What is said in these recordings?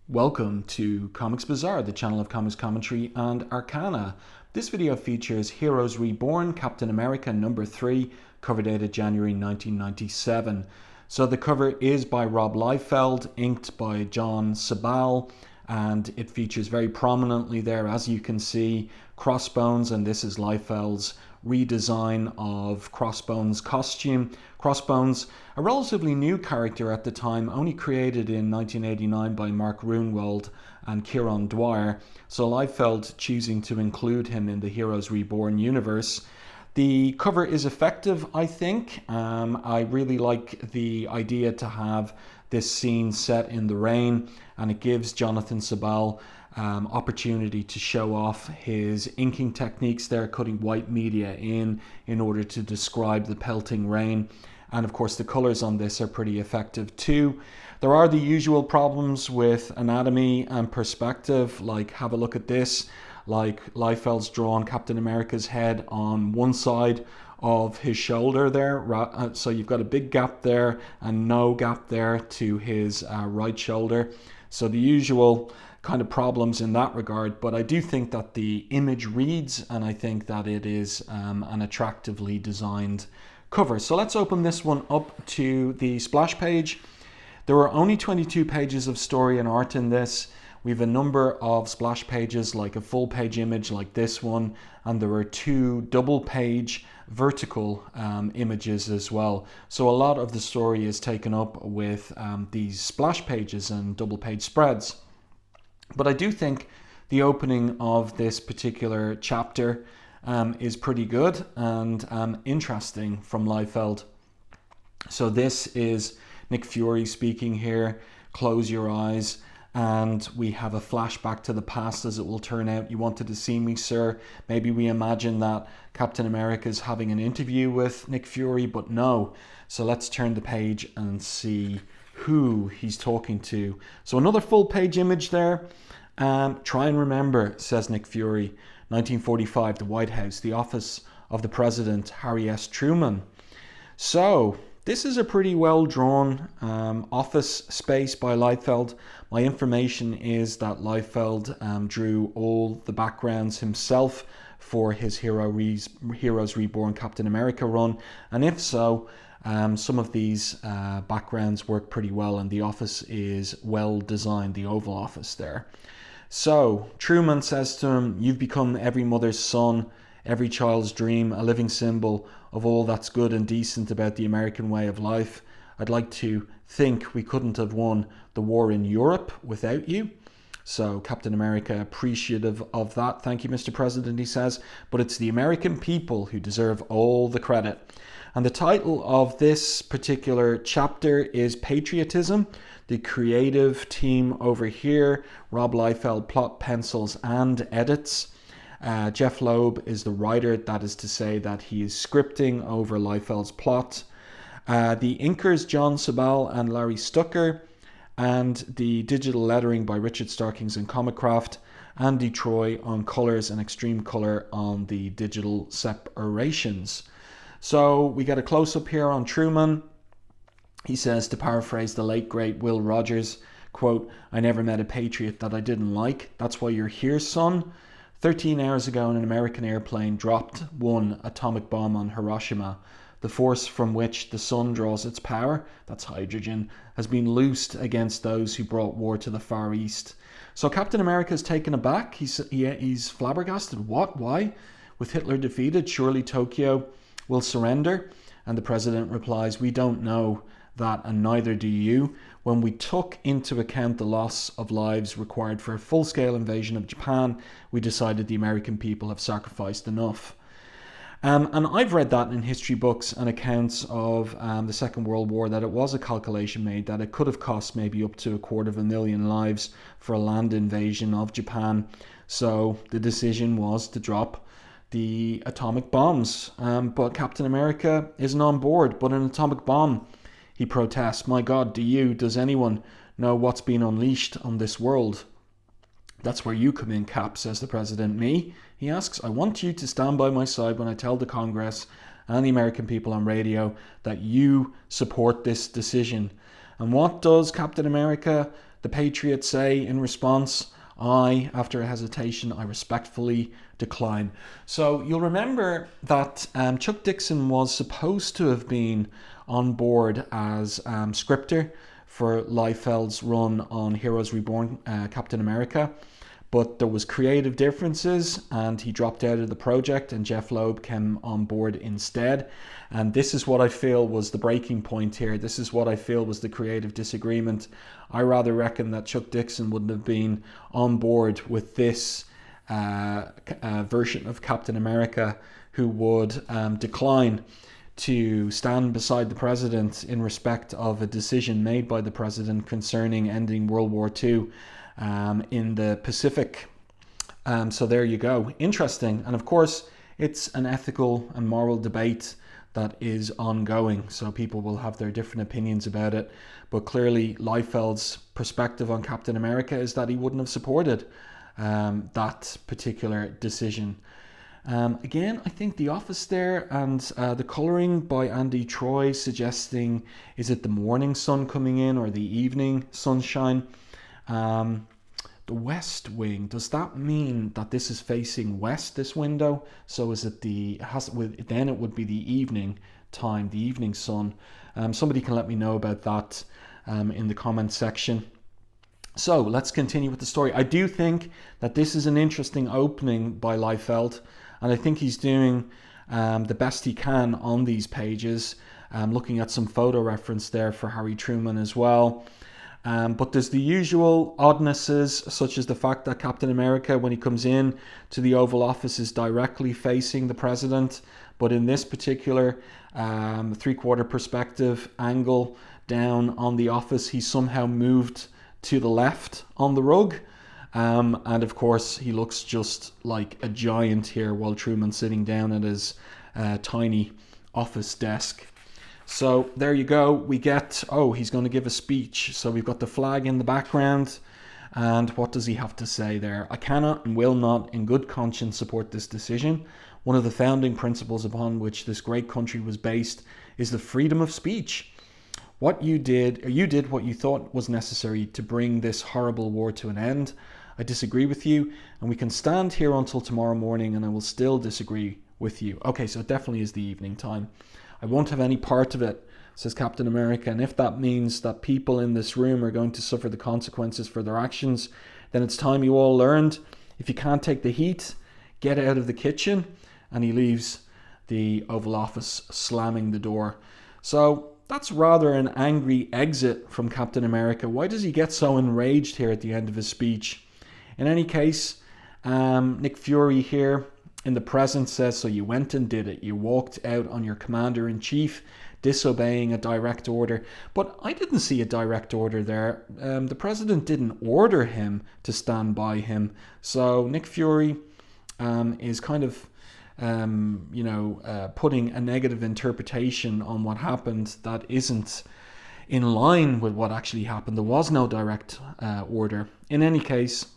Welcome to Comics Bazaar, the channel of comics commentary and arcana. This video features Heroes Reborn, Captain America #3, cover dated January 1997. So the cover is by Rob Liefeld, inked by John Sibal, and it features very prominently there, as you can see, Crossbones, and this is Liefeld's redesign of Crossbones' costume. Crossbones, a relatively new character at the time, only created in 1989 by Mark Ruhnwald and Kieron Dwyer, so Liefeld choosing to include him in the Heroes Reborn universe. The cover is effective, I think. I really like the idea to have this scene set in the rain, and it gives Jonathan Sibal opportunity to show off his inking techniques there, cutting white media in order to describe the pelting rain. And of course the colors on this are pretty effective too. There are the usual problems with anatomy and perspective, like have a look at this, like Liefeld's drawn Captain America's head on one side of his shoulder there, so you've got a big gap there and no gap there to his right shoulder. So the usual kind of problems in that regard, but I do think that the image reads, and I think that it is an attractively designed cover. So let's open this one up to the splash page. There were only 22 pages of story and art in this. We have a number of splash pages, like a full page image like this one, and there were 2 double page vertical images as well. So a lot of the story is taken up with these splash pages and double page spreads. But I do think the opening of this particular chapter is pretty good and interesting from Liefeld. So this is Nick Fury speaking here, close your eyes, and we have a flashback to the past, as it will turn out. You wanted to see me, sir. Maybe we imagine that Captain America is having an interview with Nick Fury, but no. So let's turn the page and see who he's talking to. So another full page image there. Try and remember, says Nick Fury. 1945, the White House, the office of the President, Harry S. Truman. So this is a pretty well drawn office space by Liefeld. My information is that Liefeld drew all the backgrounds himself for his Heroes Reborn Captain America run, and if so, some of these backgrounds work pretty well, and the office is well designed, the Oval Office there. So Truman says to him, "You've become every mother's son, every child's dream, a living symbol of all that's good and decent about the American way of life. I'd like to think we couldn't have won the war in Europe without you." So Captain America, appreciative of that. "Thank you, Mr. President," he says, "but it's the American people who deserve all the credit." And the title of this particular chapter is Patriotism. The creative team over here, Rob Liefeld, plot, pencils, and edits. Jeph Loeb is the writer, that is to say that he is scripting over Liefeld's plot. The inkers, John Sibal and Larry Stucker, and the digital lettering by Richard Starkings and Comicraft, Andy Troy on colors and Extreme Color on the digital separations. So we get a close-up here on Truman. He says, to paraphrase the late great Will Rogers, quote, "I never met a patriot that I didn't like. That's why you're here, son. 13 hours ago, an American airplane dropped one atomic bomb on Hiroshima. The force from which the sun draws its power, that's hydrogen, has been loosed against those who brought war to the Far East." So Captain America is taken aback. He's flabbergasted. What? Why? With Hitler defeated, surely Tokyo will surrender? And the president replies, "We don't know that, and neither do you. When we took into account the loss of lives required for a full-scale invasion of Japan, we decided the American people have sacrificed enough." And I've read that in history books and accounts of the Second World War, that it was a calculation made that it could have cost maybe up to 250,000 lives for a land invasion of Japan. So the decision was to drop the atomic bombs. But Captain America isn't on board. But an atomic bomb, he protests. "My God, does anyone know what's been unleashed on this world?" "That's where you come in, Cap," says the president. "Me?" he asks. "I want you to stand by my side when I tell the Congress and the American people on radio that you support this decision." And what does Captain America, the patriots say in response, after a hesitation, I respectfully decline. So you'll remember that Chuck Dixon was supposed to have been on board as scripter for Liefeld's run on Heroes Reborn, Captain America, but there was creative differences and he dropped out of the project and Jeph Loeb came on board instead. And this is what I feel was the breaking point here. This is what I feel was the creative disagreement. I rather reckon that Chuck Dixon wouldn't have been on board with this version of Captain America, who would decline to stand beside the president in respect of a decision made by the president concerning ending World War II in the Pacific. So there you go. Interesting. And of course, it's an ethical and moral debate that is ongoing. So people will have their different opinions about it. But clearly, Liefeld's perspective on Captain America is that he wouldn't have supported that particular decision. Again, I think the office there and the colouring by Andy Troy suggesting, is it the morning sun coming in or the evening sunshine? The west wing, does that mean that this is facing west, this window? So is it then it would be the evening time, the evening sun. Somebody can let me know about that in the comment section. So let's continue with the story. I do think that this is an interesting opening by Liefeld, and I think he's doing the best he can on these pages. Looking at some photo reference there for Harry Truman as well. But there's the usual oddnesses, such as the fact that Captain America, when he comes in to the Oval Office, is directly facing the president. But in this particular three-quarter perspective angle down on the office, he's somehow moved to the left on the rug. And of course, he looks just like a giant here while Truman's sitting down at his tiny office desk. So there you go. We get, he's going to give a speech. So we've got the flag in the background. And what does he have to say there? I cannot and will not in good conscience support this decision. One of the founding principles upon which this great country was based is the freedom of speech. You did what you thought was necessary to bring this horrible war to an end. I disagree with you, and we can stand here until tomorrow morning and I will still disagree with you. Okay, so it definitely is the evening time. I won't have any part of it, says Captain America, and if that means that people in this room are going to suffer the consequences for their actions, then it's time you all learned. If you can't take the heat, get out of the kitchen. And he leaves the Oval Office, slamming the door. So that's rather an angry exit from Captain America. Why does he get so enraged here at the end of his speech? In any case, Nick Fury here in the present says, so you went and did it. You walked out on your commander-in-chief, disobeying a direct order. But I didn't see a direct order there. The president didn't order him to stand by him. So Nick Fury is kind of putting a negative interpretation on what happened that isn't in line with what actually happened. There was no direct order. In any case,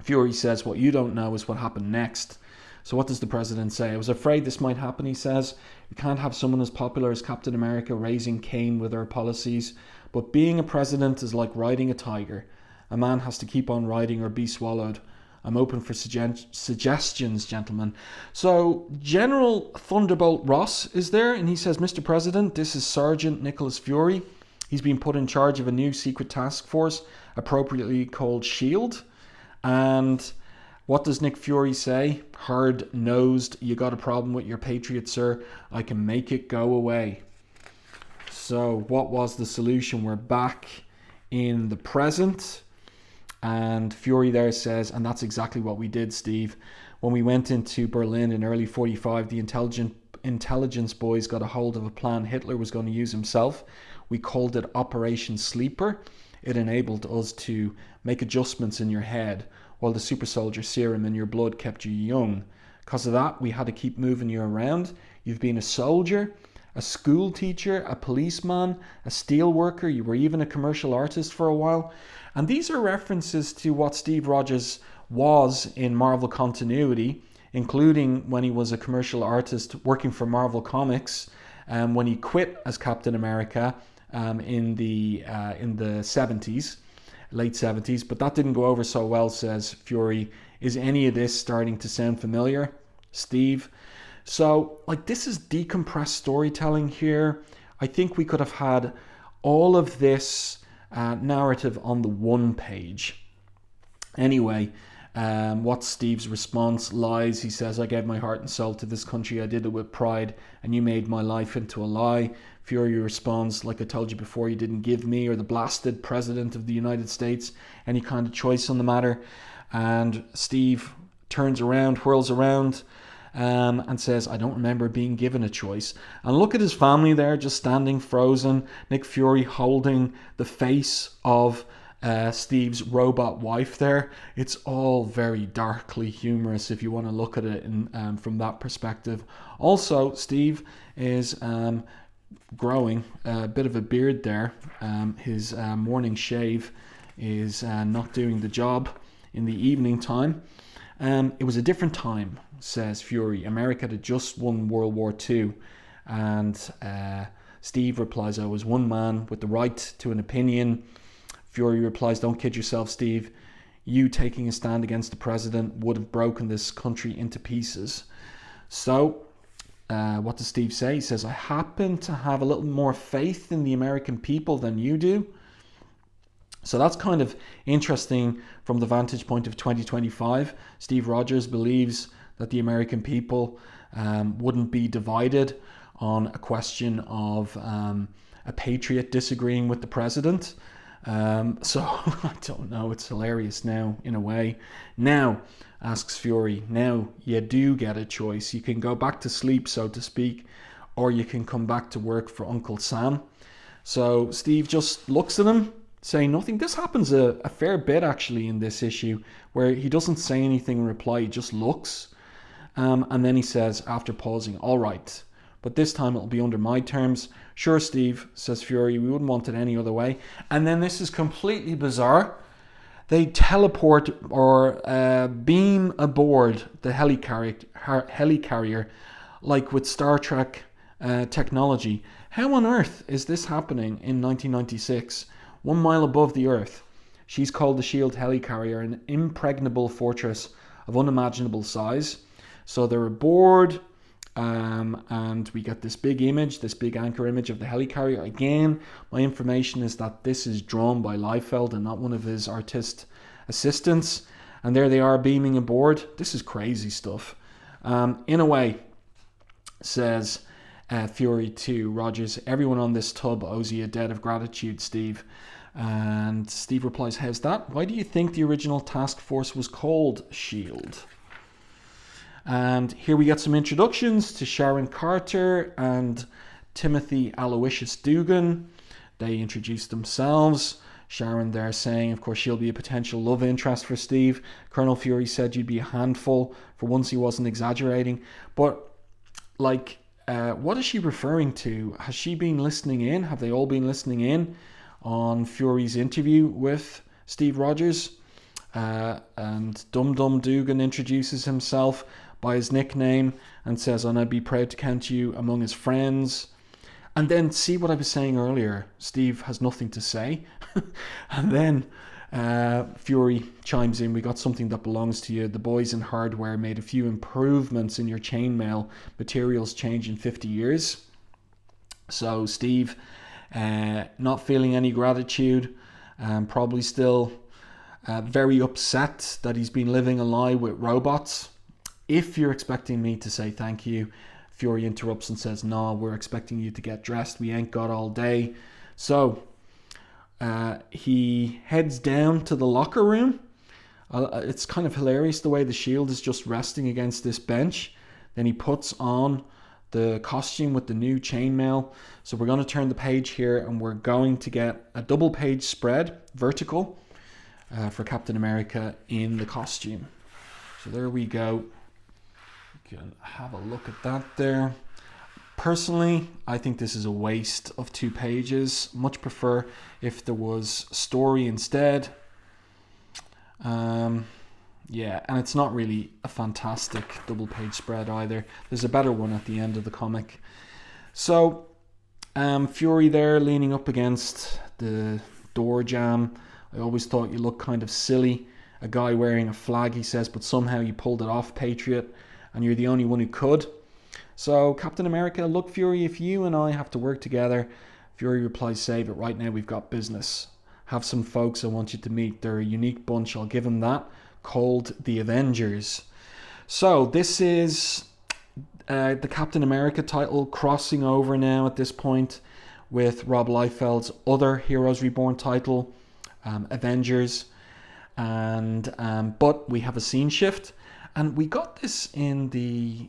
Fury says, what you don't know is what happened next. So what does the president say? I was afraid this might happen, he says. You can't have someone as popular as Captain America raising Cain with our policies. But being a president is like riding a tiger. A man has to keep on riding or be swallowed. I'm open for suggestions, gentlemen. So General Thunderbolt Ross is there, and he says, Mr. President, this is Sergeant Nicholas Fury. He's been put in charge of a new secret task force, appropriately called SHIELD. And what does Nick Fury say? Hard-nosed, you got a problem with your Patriot, sir. I can make it go away. So what was the solution? We're back in the present. And Fury there says, and that's exactly what we did, Steve. When we went into Berlin in early 45, the intelligence boys got a hold of a plan Hitler was going to use himself. We called it Operation Sleeper. It enabled us to make adjustments in your head while the super soldier serum in your blood kept you young. Because of that, we had to keep moving you around. You've been a soldier, a school teacher, a policeman, a steel worker. You were even a commercial artist for a while. And these are references to what Steve Rogers was in Marvel continuity, including when he was a commercial artist working for Marvel Comics, when he quit as Captain America in the 70s. late 70s, but that didn't go over so well, says Fury. Is any of this starting to sound familiar, Steve? So, like, this is decompressed storytelling here. I think we could have had all of this narrative on the one page. Anyway, what's Steve's response? Lies. He says, I gave my heart and soul to this country. I did it with pride, and you made my life into a lie. Fury responds, like I told you before, you didn't give me or the blasted president of the United States any kind of choice on the matter. And Steve turns around, whirls around, and says, I don't remember being given a choice. And look at his family there, just standing frozen. Nick Fury holding the face of Steve's robot wife there. It's all very darkly humorous if you want to look at it from that perspective. Also, Steve is growing a bit of a beard there. His morning shave is not doing the job in the evening time. It was a different time, says Fury. America had just won World War II. And Steve replies, I was one man with the right to an opinion. Fury replies, don't kid yourself, Steve. You taking a stand against the president would have broken this country into pieces. So, what does Steve say? He says, I happen to have a little more faith in the American people than you do. So that's kind of interesting from the vantage point of 2025. Steve Rogers believes that the American people wouldn't be divided on a question of a patriot disagreeing with the president. So I don't know, it's hilarious now in a way. Now, asks Fury, now you do get a choice. You can go back to sleep, so to speak, or you can come back to work for Uncle Sam. So Steve just looks at him, saying nothing. This happens a fair bit actually in this issue, where he doesn't say anything in reply, he just looks. And then he says, after pausing, all right, but this time it'll be under my terms. Sure, Steve, says Fury, we wouldn't want it any other way. And then this is completely bizarre. They teleport or beam aboard the helicarrier, like with Star Trek technology. How on earth is this happening in 1996, 1 mile above the Earth? She's called the Shield helicarrier, an impregnable fortress of unimaginable size. So they're aboard, and we get this big image, this big anchor image of the helicarrier. Again, my information is that this is drawn by Liefeld and not one of his artist assistants. And there they are beaming aboard. This is crazy stuff. In a way, says Fury to Rogers, everyone on this tub owes you a debt of gratitude, Steve. And Steve replies, how's that? Why do you think the original task force was called SHIELD? And here we get some introductions to Sharon Carter and Timothy Aloysius Dugan. They introduce themselves. Sharon there saying, of course, she'll be a potential love interest for Steve. Colonel Fury said you'd be a handful. For once, he wasn't exaggerating. But, like, what is she referring to? Has she been listening in? Have they all been listening in on Fury's interview with Steve Rogers? And Dum Dum Dugan introduces himself by his nickname and says, and I'd be proud to count you among his friends. And then see what I was saying earlier. Steve has nothing to say. And then Fury chimes in, we got something that belongs to you. The boys in hardware made a few improvements in your chainmail. Materials change in 50 years. So Steve, not feeling any gratitude, probably still very upset that he's been living a lie with robots. If you're expecting me to say thank you, Fury interrupts and says, no, we're expecting you to get dressed. We ain't got all day. So he heads down to the locker room. It's kind of hilarious the way the shield is just resting against this bench. Then he puts on the costume with the new chainmail. So we're going to turn the page here and we're going to get a double page spread, vertical, for Captain America in the costume. So there we go. You can have a look at that there. Personally, I think this is a waste of 2 pages. Much prefer if there was story instead. Yeah, and it's not really a fantastic double page spread either. There's a better one at the end of the comic. So, Fury there leaning up against the door jamb I always thought you looked kind of silly. A guy wearing a flag, he says, but somehow you pulled it off, Patriot, and you're the only one who could. So, Captain America, look, Fury, if you and I have to work together, Fury replies, save it. Right now, we've got business. Have some folks I want you to meet. They're a unique bunch, I'll give them that, called the Avengers. So, this is the Captain America title crossing over now at this point with Rob Liefeld's other Heroes Reborn title, Avengers. And but we have a scene shift, and we got this in the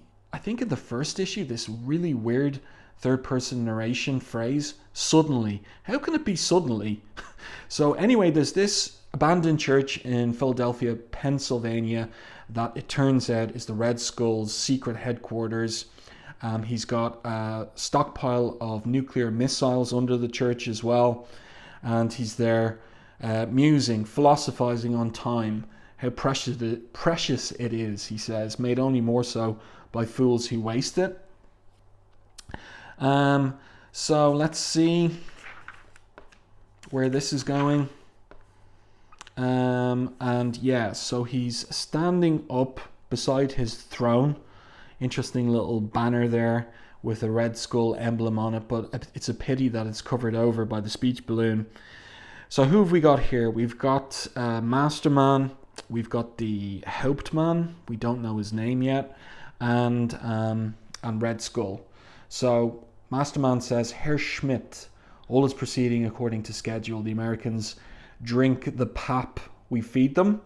first issue, this really weird third-person narration phrase, suddenly. How can it be suddenly? So anyway, there's this abandoned church in Philadelphia, Pennsylvania, that it turns out is the Red Skull's secret headquarters. He's got a stockpile of nuclear missiles under the church as well, and he's there musing, philosophizing on time, how precious it is, he says, made only more so by fools who waste it. So let's see where this is going. And yeah, so he's standing up beside his throne. Interesting little banner there with a Red Skull emblem on it, but it's a pity that it's covered over by the speech balloon. So who have we got here? We've got Masterman, we've got the Hauptmann, we don't know his name yet, and Red Skull. So Masterman says, Herr Schmidt, all is proceeding according to schedule. The Americans drink the pap we feed them.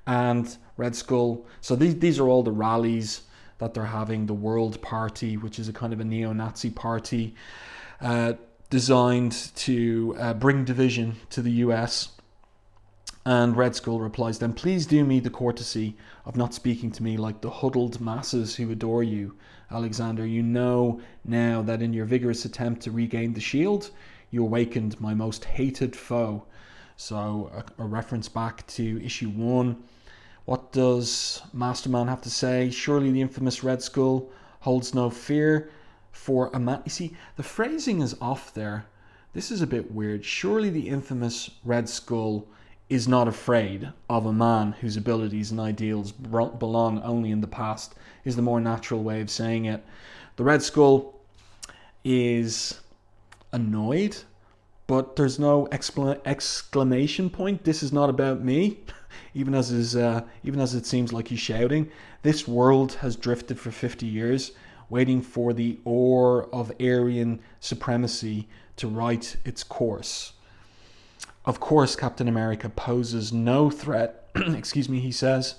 And Red Skull, so these are all the rallies that they're having, the World Party, which is a kind of a neo-Nazi party, designed to bring division to the US. And Red Skull replies, then please do me the courtesy of not speaking to me like the huddled masses who adore you. Alexander, you know now that in your vigorous attempt to regain the shield, you awakened my most hated foe. So a reference back to issue 1. What does Masterman have to say? Surely the infamous Red Skull holds no fear for a man. You see, the phrasing is off there. This is a bit weird. Surely the infamous Red Skull is not afraid of a man whose abilities and ideals belong only in the past, is the more natural way of saying it. The Red Skull is annoyed, but there's no exclamation point. This is not about me, even as it seems like he's shouting. This world has drifted for 50 years, waiting for the ore of Aryan supremacy to right its course. Of course, Captain America poses no threat, he says.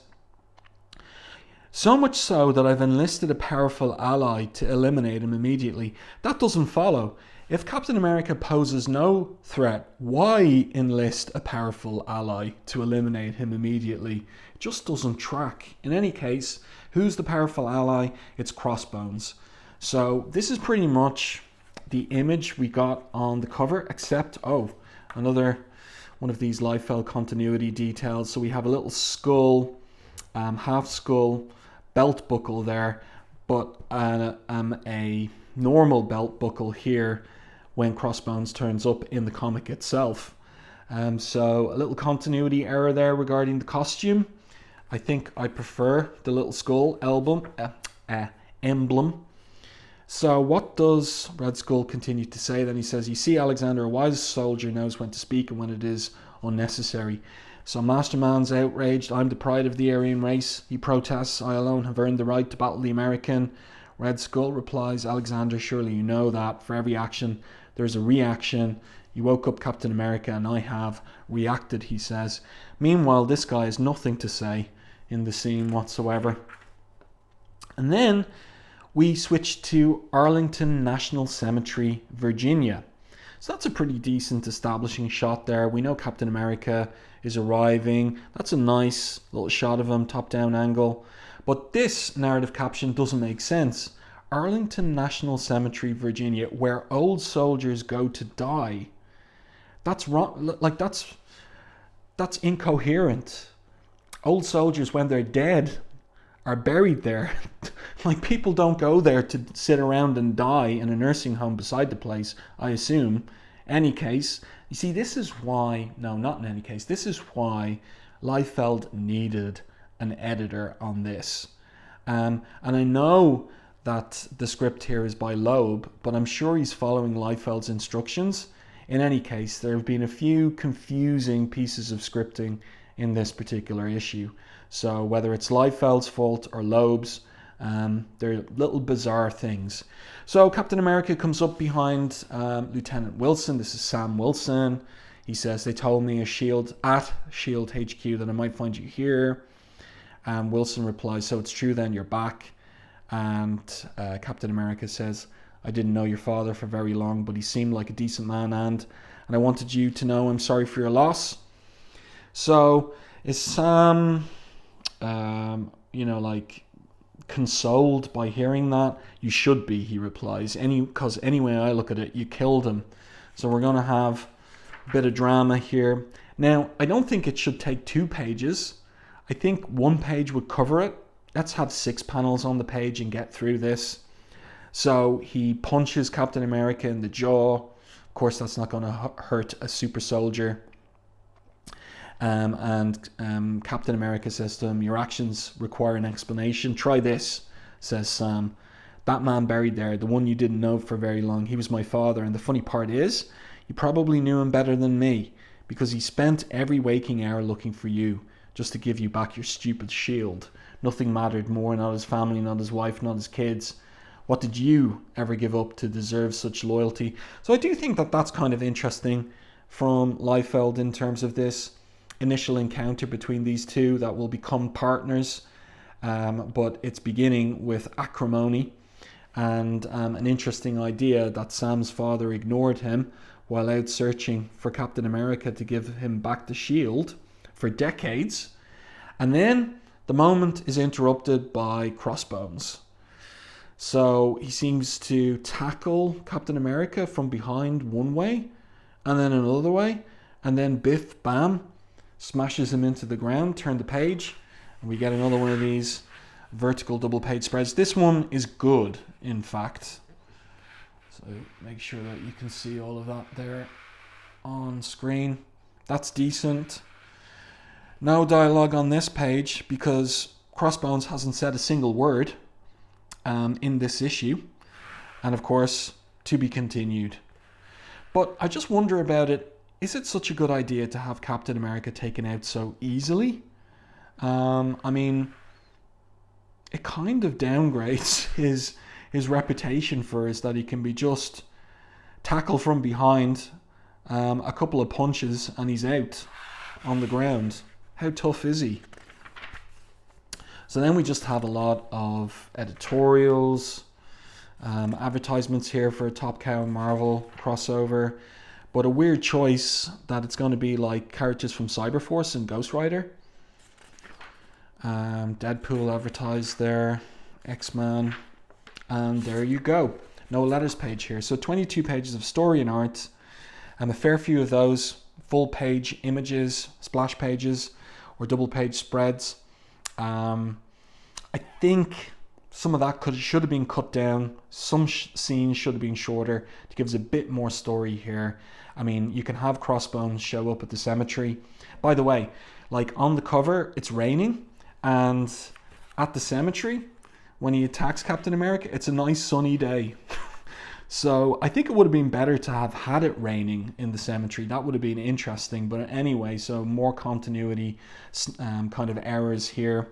So much so that I've enlisted a powerful ally to eliminate him immediately. That doesn't follow. If Captain America poses no threat, why enlist a powerful ally to eliminate him immediately? It just doesn't track. In any case, who's the powerful ally? It's Crossbones. So this is pretty much the image we got on the cover, except, another one of these Liefeld continuity details. So we have a little skull, half skull, belt buckle there, but a normal belt buckle here when Crossbones turns up in the comic itself. So a little continuity error there regarding the costume. I think I prefer the little skull emblem. So what does Red Skull continue to say? Then he says, you see, Alexander, a wise soldier knows when to speak and when it is unnecessary. So Masterman's outraged. I'm the pride of the Aryan race. He protests, I alone have earned the right to battle the American. Red Skull replies, Alexander, surely you know that for every action there's a reaction. You woke up Captain America and I have reacted, he says. Meanwhile, this guy has nothing to say in the scene whatsoever. And then we switch to Arlington National Cemetery, Virginia. So that's a pretty decent establishing shot there. We know Captain America is arriving. That's a nice little shot of him, top-down angle. But this narrative caption doesn't make sense. Arlington National Cemetery, Virginia, where old soldiers go to die. That's wrong. Like, that's incoherent. Old soldiers, when they're dead, are buried there. Like, people don't go there to sit around and die in a nursing home beside the place, I assume. Any case, You see, this is why, no, not in any case, this is why Liefeld needed an editor on this. And I know that the script here is by Loeb, but I'm sure he's following Liefeld's instructions. In any case, there have been a few confusing pieces of scripting in this particular issue. So whether it's Liefeld's fault or Loeb's, they're little bizarre things. So Captain America comes up behind Lieutenant Wilson. This is Sam Wilson. He says, they told me at Shield HQ that I might find you here. Wilson replies, so it's true then, you're back. And Captain America says, I didn't know your father for very long, but he seemed like a decent man, and I wanted you to know I'm sorry for your loss. So is Sam, like consoled by hearing that? You should be, he replies, because anyway I look at it, you killed him. So we're going to have a bit of drama here. Now, I don't think it should take 2 pages. I think 1 page would cover it. Let's have 6 panels on the page and get through this. So he punches Captain America in the jaw. Of course, that's not going to hurt a super soldier. And Captain America says to him, your actions require an explanation. Try this, says Sam. That man buried there, the one you didn't know for very long, he was my father. And the funny part is, you probably knew him better than me, because he spent every waking hour looking for you, just to give you back your stupid shield. Nothing mattered more, not his family, not his wife, not his kids. What did you ever give up to deserve such loyalty? So I do think that that's kind of interesting from Liefeld in terms of this initial encounter between these two that will become partners. But it's beginning with acrimony and an interesting idea that Sam's father ignored him while out searching for Captain America to give him back the shield for decades. And then the moment is interrupted by Crossbones. So he seems to tackle Captain America from behind one way and then another way, and then biff, bam, smashes him into the ground. Turn the page and we get another one of these vertical double page spreads. This one is good, in fact. So make sure that you can see all of that there on screen. That's decent. No dialogue on this page because Crossbones hasn't said a single word in this issue. And of course, to be continued. But I just wonder about it. Is it such a good idea to have Captain America taken out so easily? I mean, it kind of downgrades his reputation for us that he can be just tackled from behind, a couple of punches and he's out on the ground. How tough is he? So then we just have a lot of editorials, advertisements here for a Top Cow and Marvel crossover, but a weird choice that it's going to be like characters from Cyberforce and Ghost Rider. Deadpool advertised there, X-Man, and there you go. No letters page here. So 22 pages of story and art, and a fair few of those full page images, splash pages, or double page spreads. I think some of that should have been cut down. Some scenes should have been shorter to give us a bit more story here. I mean, you can have Crossbones show up at the cemetery. By the way, like on the cover, it's raining, and at the cemetery, when he attacks Captain America, it's a nice sunny day. So I think it would have been better to have had it raining in the cemetery. That would have been interesting. But anyway, so more continuity kind of errors here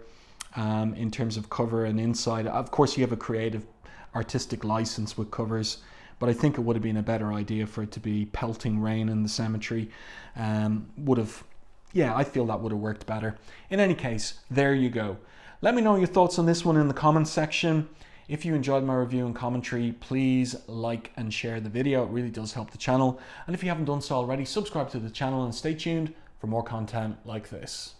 in terms of cover and inside. Of course, you have a creative artistic license with covers, but I think it would have been a better idea for it to be pelting rain in the cemetery. I feel that would have worked better. In any case, there you go. Let me know your thoughts on this one in the comments section. If you enjoyed my review and commentary, please like and share the video. It really does help the channel. And if you haven't done so already, subscribe to the channel and stay tuned for more content like this.